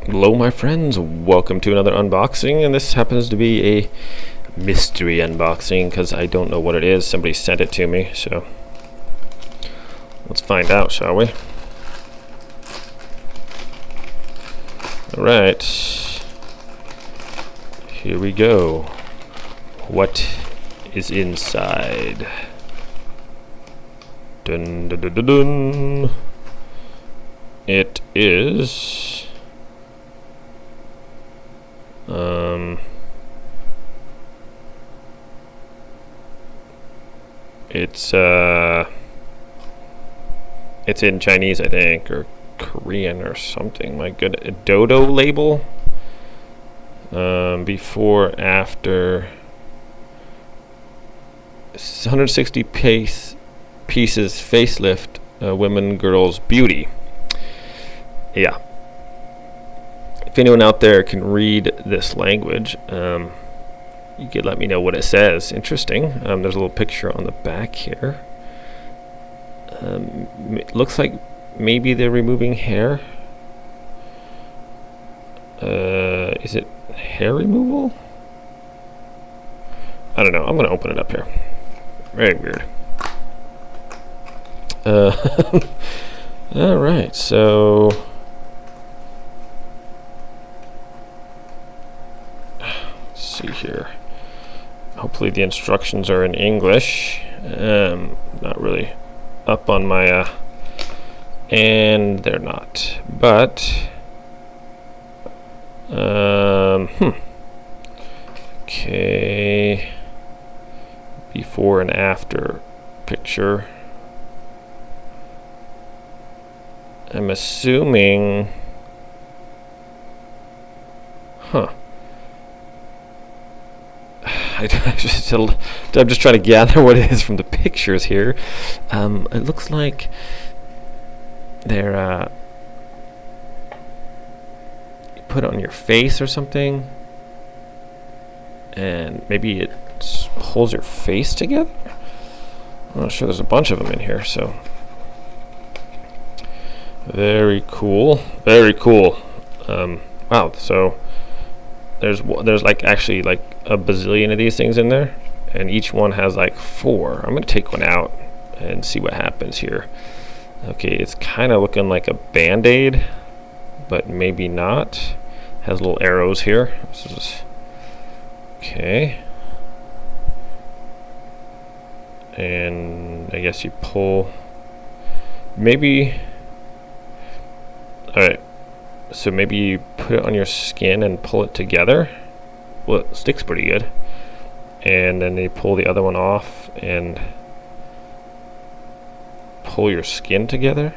Hello my friends, welcome to another unboxing, and this happens to be a mystery unboxing because I don't know what it is. Somebody sent it to me, so let's find out, shall we? Alright, here we go. What is inside? Dun dun dun dun dun. It is it's in Chinese, I think, or Korean or something. My good, a dodo label. Before, after. 160 pieces facelift, women, girls, beauty. Yeah. If anyone out there can read this language, you could let me know what it says. Interesting. There's a little picture on the back here. It looks like maybe they're removing hair. Is it hair removal? I don't know. I'm going to open it up here. Very weird. All right. So let's see here. Hopefully the instructions are in English. Not really up on my and they're not, but okay, before and after picture. I'm assuming, I'm just trying to gather what it is from the pictures here. It looks like they're you put it on your face or something, and maybe it pulls your face together. I'm not sure. There's a bunch of them in here, so very cool. Very cool. Wow. So there's like actually like a bazillion of these things in there, and each one has like 4. I'm gonna take one out and see what happens here. Okay, it's kind of looking like a band-aid, but maybe not. Has little arrows here. This is okay, and I guess you pull, maybe. All right, so maybe you put it on your skin and pull it together. Well, it sticks pretty good. And then you pull the other one off and pull your skin together.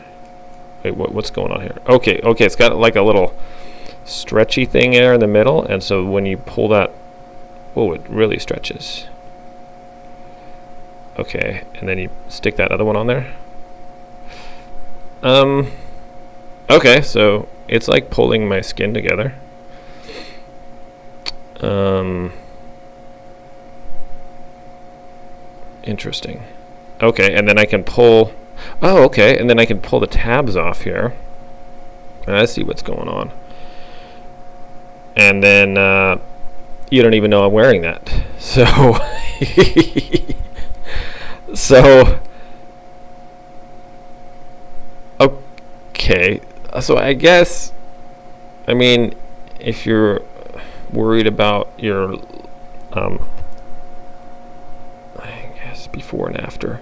Wait, what's going on here? Okay, it's got like a little stretchy thing there in the middle, and so when you pull that, oh, it really stretches. Okay, and then you stick that other one on there. Okay, so it's like pulling my skin together. Interesting. Okay, and then I can pull. Oh, okay, and then I can pull the tabs off here. I see what's going on. And then you don't even know I'm wearing that. So, okay. So I guess, I mean, if you're worried about your, I guess before and after.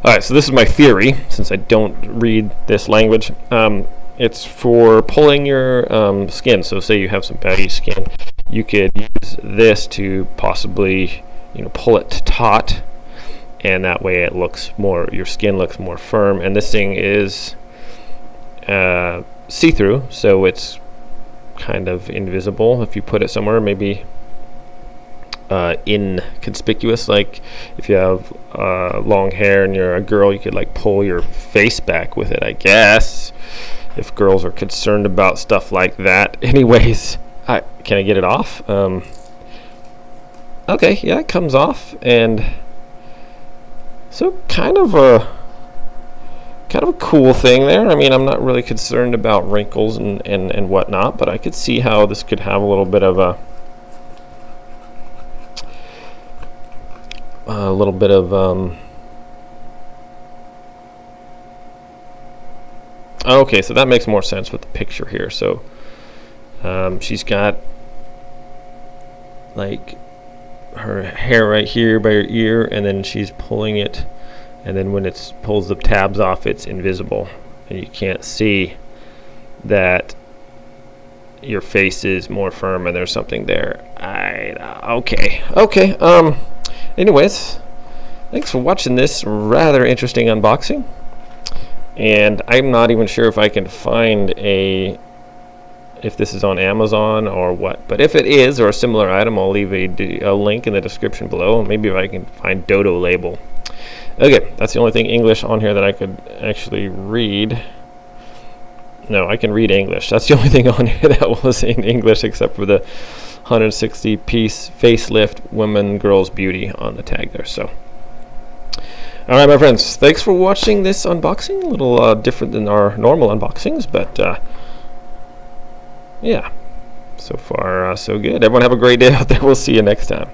All right, so this is my theory, since I don't read this language. It's for pulling your skin. So say you have some baggy skin, you could use this to possibly, pull it taut, and that way it looks more, your skin looks more firm. And this thing is see-through, so it's kind of invisible if you put it somewhere, maybe inconspicuous. Like if you have long hair and you're a girl, you could like pull your face back with it, I guess, if girls are concerned about stuff like that. Anyways, can I get it off? Okay, yeah, it comes off, and so kind of kind of a cool thing there. I mean, I'm not really concerned about wrinkles and whatnot, but I could see how this could have a little bit of okay, so that makes more sense with the picture here. So she's got like her hair right here by her ear, and then she's pulling it, and then when it pulls the tabs off, it's invisible and you can't see that your face is more firm and there's something there. Okay. Anyways, thanks for watching this rather interesting unboxing. And I'm not even sure if I can find if this is on Amazon or what. But if it is, or a similar item, I'll leave a link in the description below. Maybe if I can find Dodo label. Okay, that's the only thing English on here that I could actually read. No, I can read English. That's the only thing on here that was in English, except for the 160 piece facelift women girls beauty on the tag there. So alright, my friends, thanks for watching this unboxing. A little different than our normal unboxings, but yeah, so far so good. Everyone have a great day out there. We'll see you next time.